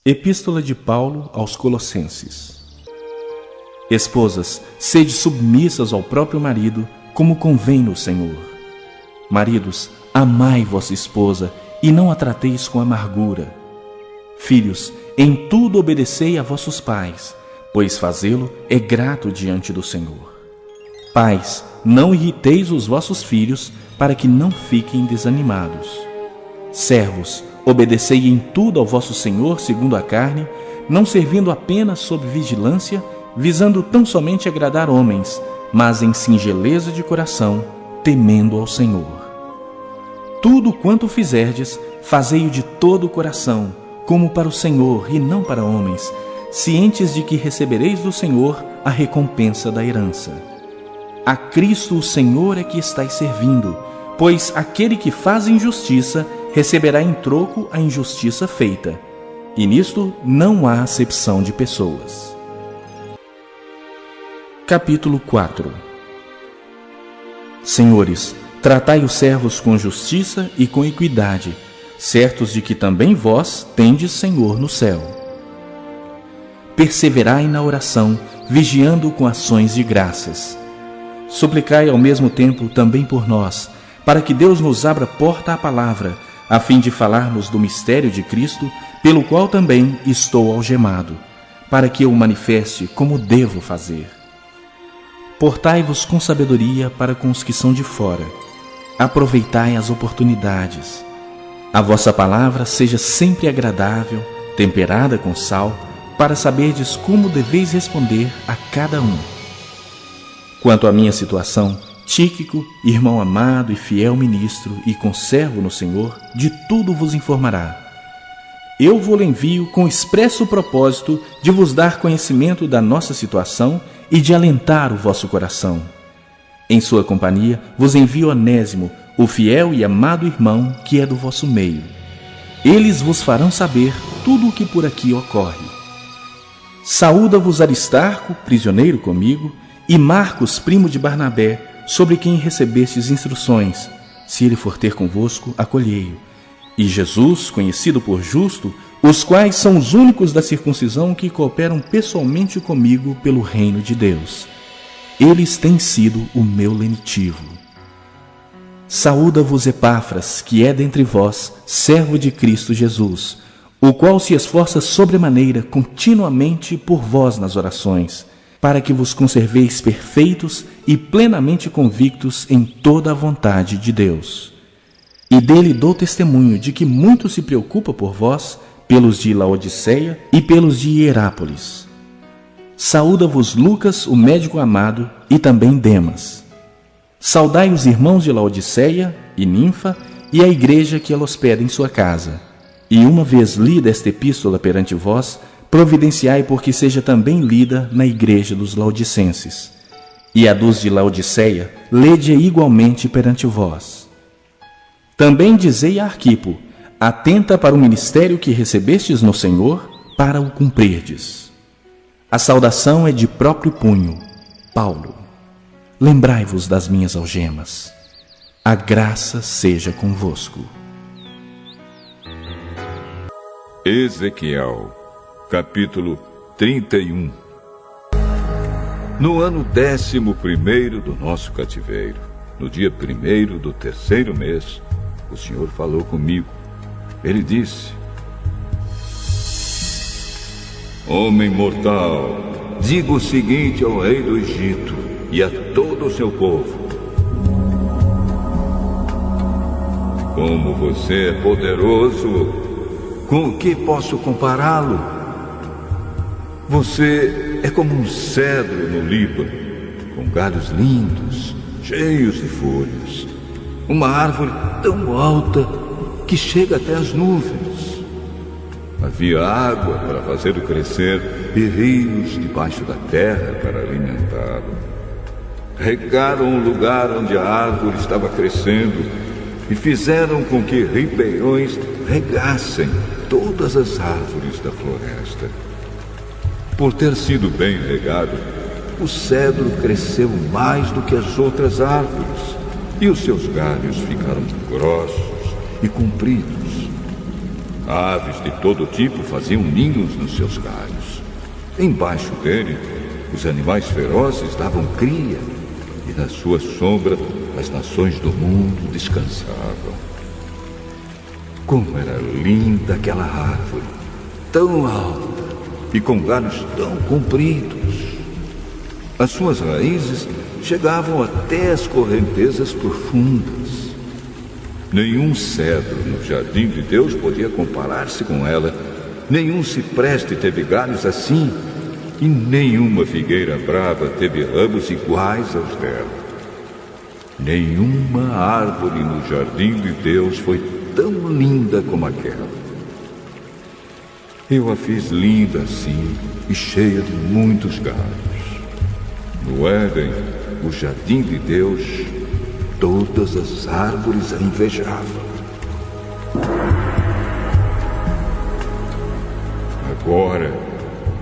Epístola de Paulo aos Colossenses. Esposas, sede submissas ao próprio marido, como convém no Senhor. Maridos, amai vossa esposa, e não a trateis com amargura. Filhos, em tudo obedecei a vossos pais, pois fazê-lo é grato diante do Senhor. Pais, não irriteis os vossos filhos, para que não fiquem desanimados. Servos, obedecei em tudo ao vosso Senhor segundo a carne, não servindo apenas sob vigilância, visando tão somente agradar homens, mas em singeleza de coração, temendo ao Senhor. Tudo quanto fizerdes, fazei-o de todo o coração, como para o Senhor e não para homens, cientes de que recebereis do Senhor a recompensa da herança. A Cristo o Senhor é que estáis servindo, pois aquele que faz injustiça receberá em troco a injustiça feita, e nisto não há acepção de pessoas. Capítulo 4. Senhores, tratai os servos com justiça e com equidade, certos de que também vós tendes Senhor no céu. Perseverai na oração, vigiando com ações de graças. Suplicai ao mesmo tempo também por nós, para que Deus nos abra porta à palavra, a fim de falarmos do mistério de Cristo, pelo qual também estou algemado, para que eu o manifeste como devo fazer. Portai-vos com sabedoria para com os que são de fora. Aproveitai as oportunidades. A vossa palavra seja sempre agradável, temperada com sal, para saberdes como deveis responder a cada um. Quanto à minha situação, Tíquico, irmão amado e fiel ministro e conservo no Senhor, de tudo vos informará. Eu vos envio com expresso propósito de vos dar conhecimento da nossa situação e de alentar o vosso coração. Em sua companhia vos envio Onésimo, o fiel e amado irmão que é do vosso meio. Eles vos farão saber tudo o que por aqui ocorre. Saúda-vos Aristarco, prisioneiro comigo, e Marcos, primo de Barnabé, sobre quem recebestes instruções. Se ele for ter convosco, acolhei-o. E Jesus, conhecido por justo, os quais são os únicos da circuncisão que cooperam pessoalmente comigo pelo reino de Deus. Eles têm sido o meu lenitivo. Saúda-vos Epáfras, que é dentre vós, servo de Cristo Jesus, o qual se esforça sobremaneira continuamente por vós nas orações, para que vos conserveis perfeitos e plenamente convictos em toda a vontade de Deus. E dele dou testemunho de que muito se preocupa por vós, pelos de Laodiceia e pelos de Hierápolis. Saúda-vos Lucas, o médico amado, e também Demas. Saudai os irmãos de Laodiceia e Ninfa e a igreja que ela hospeda em sua casa. E uma vez lida esta epístola perante vós, providenciai porque seja também lida na igreja dos laodicenses. E a dos de Laodiceia, lede-a igualmente perante vós. Também dizei a Arquipo, atenta para o ministério que recebestes no Senhor, para o cumprirdes. A saudação é de próprio punho, Paulo. Lembrai-vos das minhas algemas. A graça seja convosco. Ezequiel, capítulo 31. No ano 11º do nosso cativeiro, no dia 1º do 3º mês, o Senhor falou comigo. Ele disse: Homem mortal, diga o seguinte ao rei do Egito e a todo o seu povo: Como você é poderoso, com o que posso compará-lo? Você é como um cedro no Líbano, com galhos lindos, cheios de folhas. Uma árvore tão alta que chega até as nuvens. Havia água para fazê-lo crescer e rios debaixo da terra para alimentá-lo. Regaram o lugar onde a árvore estava crescendo e fizeram com que ribeirões regassem todas as árvores da floresta. Por ter sido bem regado, o cedro cresceu mais do que as outras árvores, e os seus galhos ficaram grossos e compridos. Aves de todo tipo faziam ninhos nos seus galhos. Embaixo dele, os animais ferozes davam cria, e na sua sombra as nações do mundo descansavam. Como era linda aquela árvore, tão alta e com galhos tão compridos. As suas raízes chegavam até as correntezas profundas. Nenhum cedro no jardim de Deus podia comparar-se com ela. Nenhum cipreste teve galhos assim, e nenhuma figueira brava teve ramos iguais aos dela. Nenhuma árvore no jardim de Deus foi tão linda como aquela. Eu a fiz linda assim e cheia de muitos galhos. No Éden, o jardim de Deus, todas as árvores a invejavam. Agora,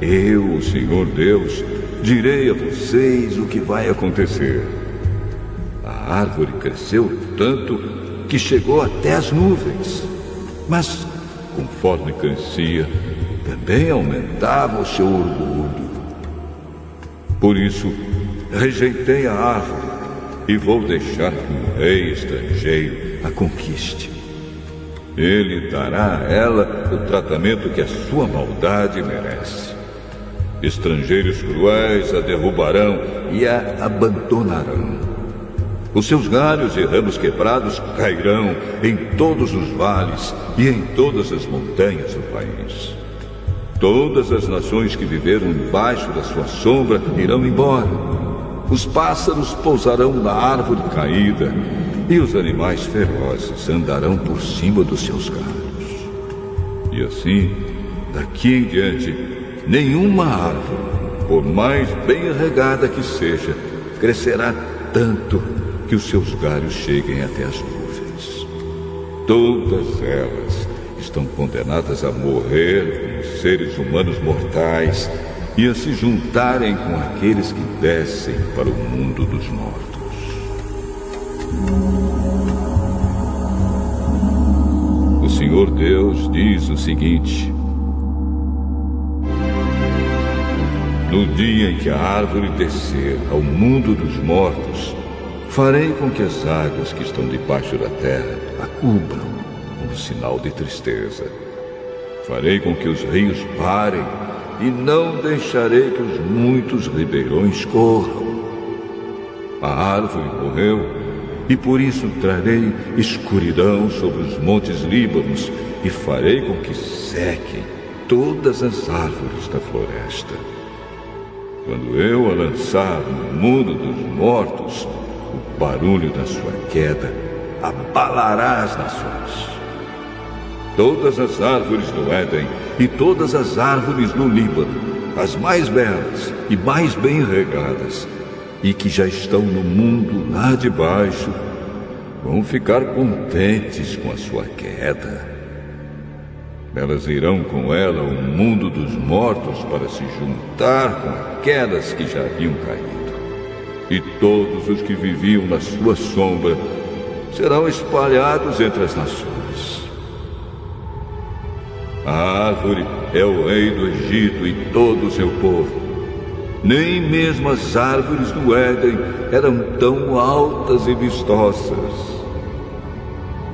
eu, o Senhor Deus, direi a vocês o que vai acontecer. A árvore cresceu tanto que chegou até as nuvens. Mas, conforme crescia, também aumentava o seu orgulho. Por isso, rejeitei a árvore e vou deixar que um rei estrangeiro a conquiste. Ele dará a ela o tratamento que a sua maldade merece. Estrangeiros cruéis a derrubarão e a abandonarão. Os seus galhos e ramos quebrados cairão em todos os vales e em todas as montanhas do país. Todas as nações que viveram embaixo da sua sombra irão embora. Os pássaros pousarão na árvore caída e os animais ferozes andarão por cima dos seus galhos. E assim, daqui em diante, nenhuma árvore, por mais bem regada que seja, crescerá tanto que os seus galhos cheguem até as nuvens. Todas elas estão condenadas a morrer como seres humanos mortais e a se juntarem com aqueles que descem para o mundo dos mortos. O Senhor Deus diz o seguinte: no dia em que a árvore descer ao mundo dos mortos, farei com que as águas que estão debaixo da terra a cubram, como sinal de tristeza. Farei com que os rios parem e não deixarei que os muitos ribeirões corram. A árvore morreu e por isso trarei escuridão sobre os montes Líbanos e farei com que sequem todas as árvores da floresta. Quando eu a lançar no mundo dos mortos, o barulho da sua queda abalará as nações. Todas as árvores do Éden e todas as árvores do Líbano, as mais belas e mais bem regadas, e que já estão no mundo lá de baixo, vão ficar contentes com a sua queda. Elas irão com ela ao mundo dos mortos para se juntar com aquelas que já haviam caído. E todos os que viviam na sua sombra serão espalhados entre as nações. A árvore é o rei do Egito e todo o seu povo. Nem mesmo as árvores do Éden eram tão altas e vistosas.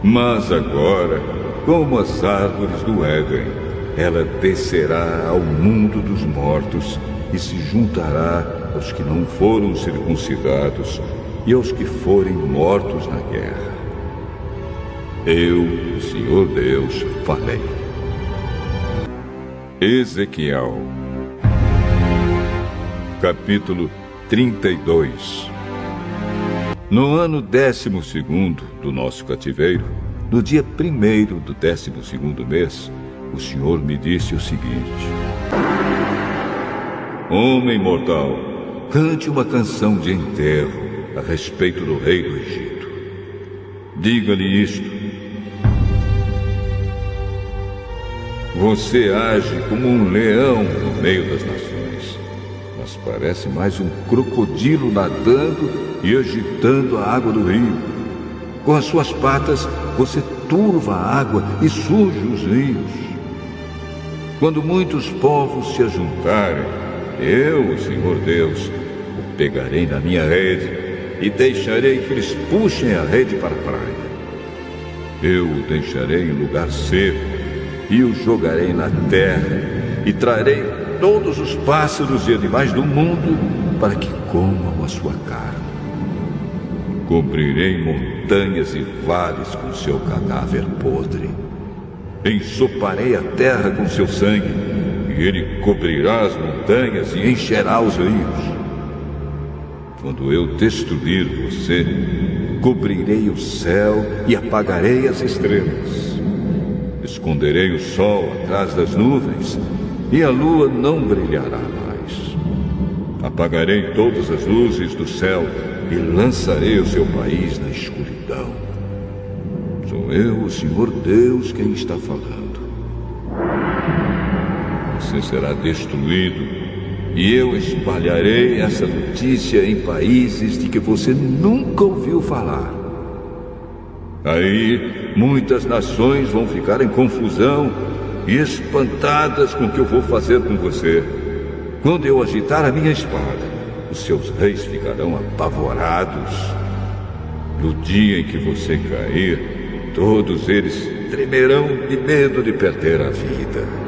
Mas agora, como as árvores do Éden, ela descerá ao mundo dos mortos e se juntará aos que não foram circuncidados e aos que forem mortos na guerra. Eu, o Senhor Deus, falei. Ezequiel, capítulo 32. No ano 12º do nosso cativeiro, no dia 1º do 12º mês, o Senhor me disse o seguinte: homem mortal, cante uma canção de enterro a respeito do rei do Egito. Diga-lhe isto: você age como um leão no meio das nações, mas parece mais um crocodilo nadando e agitando a água do rio. Com as suas patas, você turva a água e suja os rios. Quando muitos povos se ajuntarem, eu, o Senhor Deus, o pegarei na minha rede e deixarei que eles puxem a rede para a praia. Eu o deixarei em lugar seco e o jogarei na terra e trarei todos os pássaros e animais do mundo para que comam a sua carne. Cobrirei montanhas e vales com seu cadáver podre. Ensoparei a terra com seu sangue, e ele cobrirá as montanhas e encherá os rios. Quando eu destruir você, cobrirei o céu e apagarei as estrelas. Esconderei o sol atrás das nuvens, e a lua não brilhará mais. Apagarei todas as luzes do céu e lançarei o seu país na escuridão. Sou eu, o Senhor Deus, quem está falando. Você será destruído, e eu espalharei essa notícia em países de que você nunca ouviu falar. Aí, muitas nações vão ficar em confusão e espantadas com o que eu vou fazer com você. Quando eu agitar a minha espada, os seus reis ficarão apavorados. No dia em que você cair, todos eles tremerão de medo de perder a vida.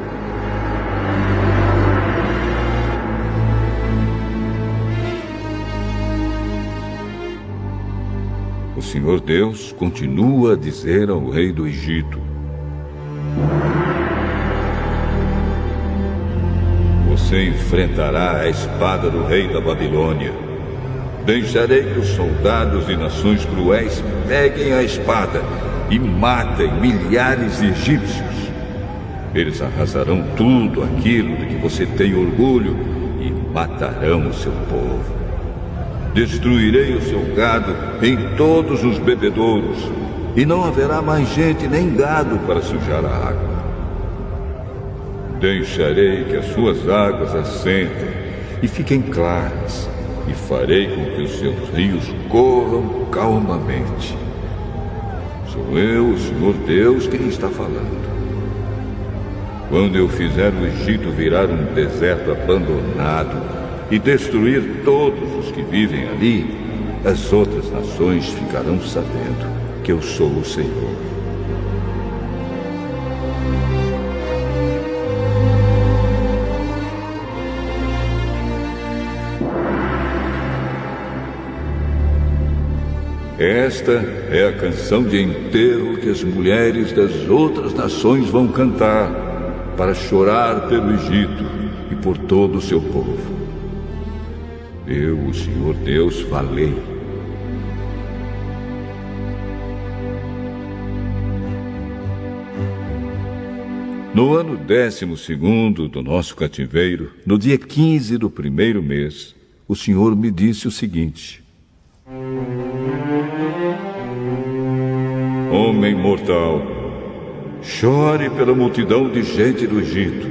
O Senhor Deus continua a dizer ao rei do Egito: você enfrentará a espada do rei da Babilônia. Deixarei que os soldados de nações cruéis peguem a espada e matem milhares de egípcios. Eles arrasarão tudo aquilo de que você tem orgulho e matarão o seu povo. Destruirei o seu gado em todos os bebedouros, e não haverá mais gente nem gado para sujar a água. Deixarei que as suas águas assentem e fiquem claras, e farei com que os seus rios corram calmamente. Sou eu, o Senhor Deus, quem está falando. Quando eu fizer o Egito virar um deserto abandonado e destruir todos os que vivem ali, as outras nações ficarão sabendo que eu sou o Senhor. Esta é a canção de enterro que as mulheres das outras nações vão cantar para chorar pelo Egito e por todo o seu povo. Eu, o Senhor Deus, falei. No ano 12º do nosso cativeiro, no dia 15 do primeiro mês, o Senhor me disse o seguinte: homem mortal, chore pela multidão de gente do Egito.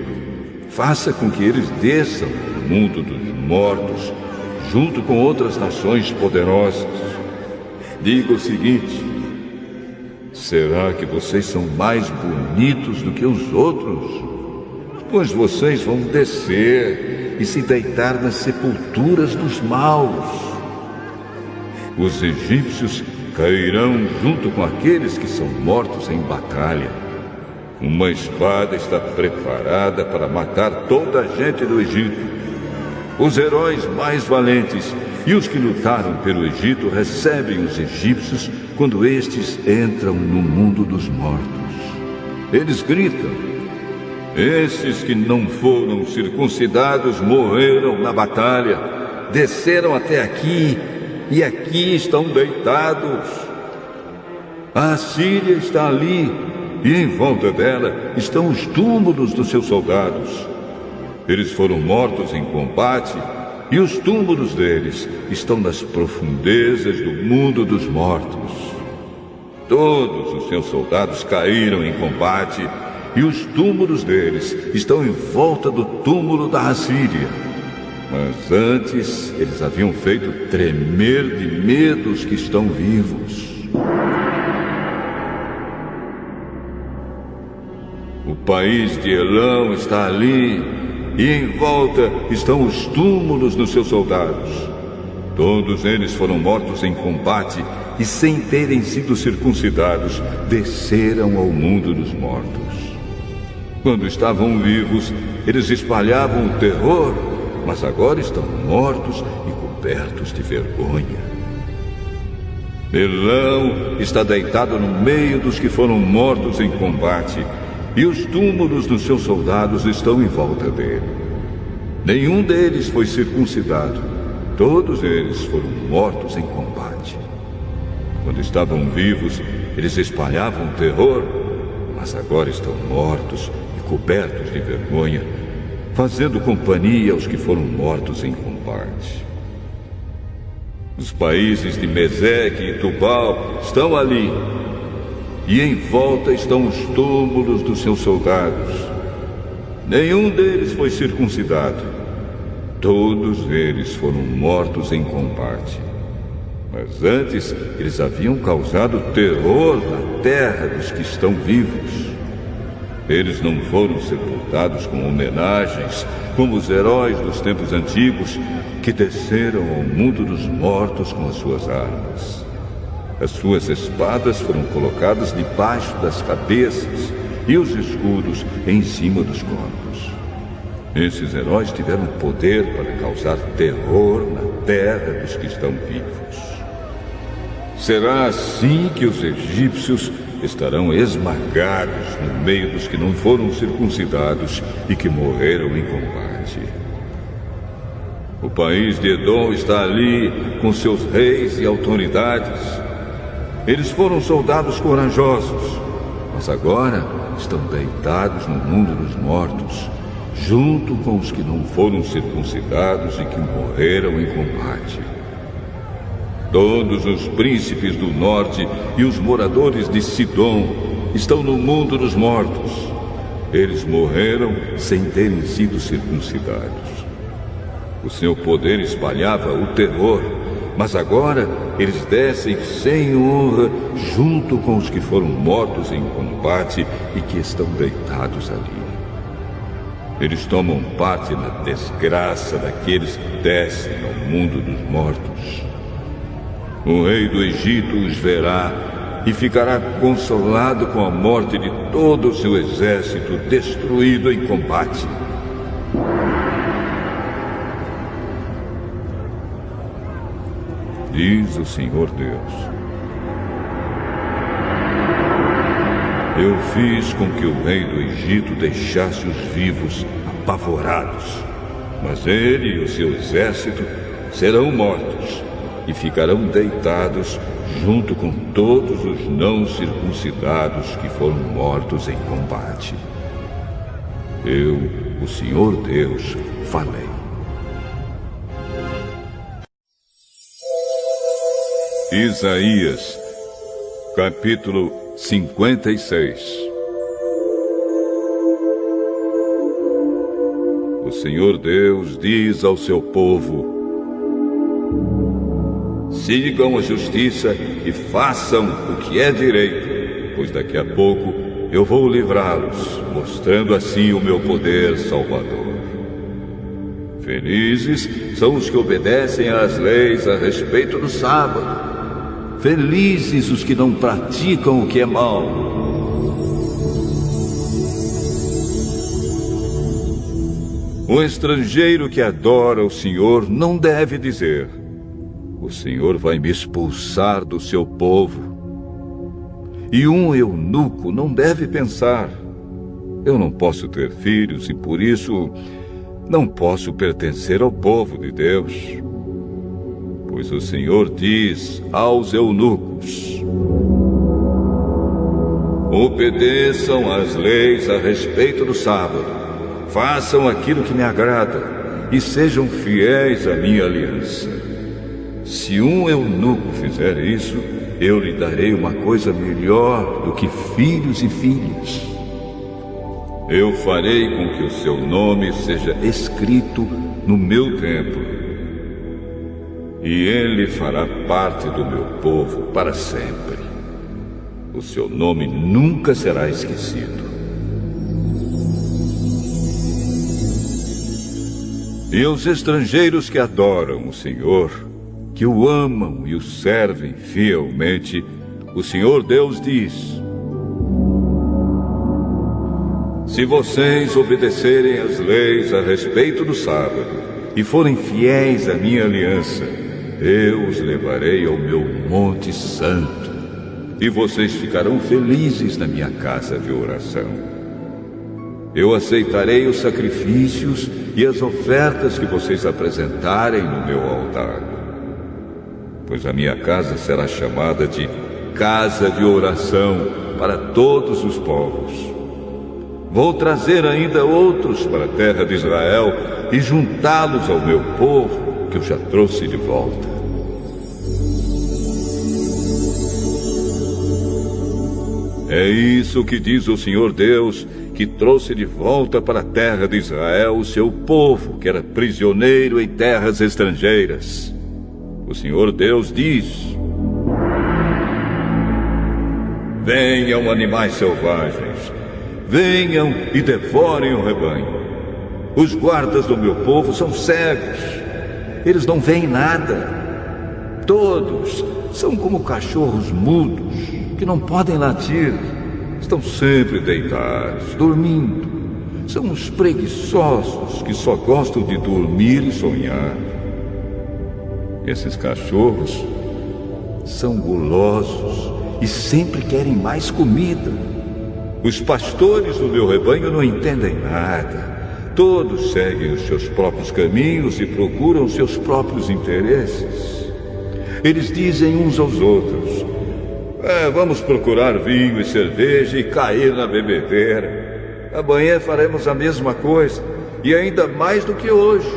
Faça com que eles desçam do mundo dos mortos, junto com outras nações poderosas. Diga o seguinte: será que vocês são mais bonitos do que os outros? Pois vocês vão descer e se deitar nas sepulturas dos maus. Os egípcios cairão junto com aqueles que são mortos em batalha. Uma espada está preparada para matar toda a gente do Egito. Os heróis mais valentes e os que lutaram pelo Egito recebem os egípcios quando estes entram no mundo dos mortos. Eles gritam: esses que não foram circuncidados morreram na batalha, desceram até aqui e aqui estão deitados. A Assíria está ali, e em volta dela estão os túmulos dos seus soldados. Eles foram mortos em combate, e os túmulos deles estão nas profundezas do mundo dos mortos. Todos os seus soldados caíram em combate, e os túmulos deles estão em volta do túmulo da Assíria. Mas antes, eles haviam feito tremer de medo os que estão vivos. O país de Elão está ali, e em volta estão os túmulos dos seus soldados. Todos eles foram mortos em combate e, sem terem sido circuncidados, desceram ao mundo dos mortos. Quando estavam vivos, eles espalhavam o terror, mas agora estão mortos e cobertos de vergonha. Elão está deitado no meio dos que foram mortos em combate, e os túmulos dos seus soldados estão em volta dele. Nenhum deles foi circuncidado. Todos eles foram mortos em combate. Quando estavam vivos, eles espalhavam terror, mas agora estão mortos e cobertos de vergonha, fazendo companhia aos que foram mortos em combate. Os países de Meseque e Tubal estão ali, e em volta estão os túmulos dos seus soldados. Nenhum deles foi circuncidado. Todos eles foram mortos em combate. Mas antes, eles haviam causado terror na terra dos que estão vivos. Eles não foram sepultados com homenagens, como os heróis dos tempos antigos, que desceram ao mundo dos mortos com as suas armas. As suas espadas foram colocadas debaixo das cabeças e os escudos em cima dos corpos. Esses heróis tiveram poder para causar terror na terra dos que estão vivos. Será assim que os egípcios estarão esmagados no meio dos que não foram circuncidados e que morreram em combate. O país de Edom está ali com seus reis e autoridades. Eles foram soldados corajosos, mas agora estão deitados no mundo dos mortos, junto com os que não foram circuncidados e que morreram em combate. Todos os príncipes do norte e os moradores de Sidom estão no mundo dos mortos. Eles morreram sem terem sido circuncidados. O seu poder espalhava o terror, mas agora eles descem sem honra junto com os que foram mortos em combate e que estão deitados ali. Eles tomam parte na desgraça daqueles que descem ao mundo dos mortos. O rei do Egito os verá e ficará consolado com a morte de todo o seu exército destruído em combate. Diz o Senhor Deus: eu fiz com que o rei do Egito deixasse os vivos apavorados, mas ele e o seu exército serão mortos e ficarão deitados junto com todos os não circuncidados que foram mortos em combate. Eu, o Senhor Deus, falei. Isaías, capítulo 56. O Senhor Deus diz ao seu povo: sigam a justiça e façam o que é direito, pois daqui a pouco eu vou livrá-los, mostrando assim o meu poder salvador. Felizes são os que obedecem às leis a respeito do sábado. Felizes os que não praticam o que é mal. O estrangeiro que adora o Senhor não deve dizer: o Senhor vai me expulsar do seu povo. E um eunuco não deve pensar: eu não posso ter filhos e por isso não posso pertencer ao povo de Deus. Pois o Senhor diz aos eunucos: obedeçam às leis a respeito do sábado, façam aquilo que me agrada e sejam fiéis à minha aliança. Se um eunuco fizer isso, eu lhe darei uma coisa melhor do que filhos e filhas. Eu farei com que o seu nome seja escrito no meu templo, e ele fará parte do meu povo para sempre. O seu nome nunca será esquecido. E os estrangeiros que adoram o Senhor, que o amam e o servem fielmente, o Senhor Deus diz: se vocês obedecerem às leis a respeito do sábado e forem fiéis à minha aliança, eu os levarei ao meu monte santo, e vocês ficarão felizes na minha casa de oração. Eu aceitarei os sacrifícios e as ofertas que vocês apresentarem no meu altar, pois a minha casa será chamada de casa de oração para todos os povos. Vou trazer ainda outros para a terra de Israel e juntá-los ao meu povo, que eu já trouxe de volta. É isso que diz o Senhor Deus, que trouxe de volta para a terra de Israel o seu povo, que era prisioneiro em terras estrangeiras. O Senhor Deus diz: venham, animais selvagens, venham e devorem o rebanho. Os guardas do meu povo são cegos, eles não veem nada. Todos são como cachorros mudos, que não podem latir. Estão sempre deitados, dormindo. São os preguiçosos que só gostam de dormir e sonhar. Esses cachorros são gulosos e sempre querem mais comida. Os pastores do meu rebanho não entendem nada. Todos seguem os seus próprios caminhos e procuram os seus próprios interesses. Eles dizem uns aos outros: vamos procurar vinho e cerveja e cair na bebedeira. Amanhã faremos a mesma coisa, e ainda mais do que hoje.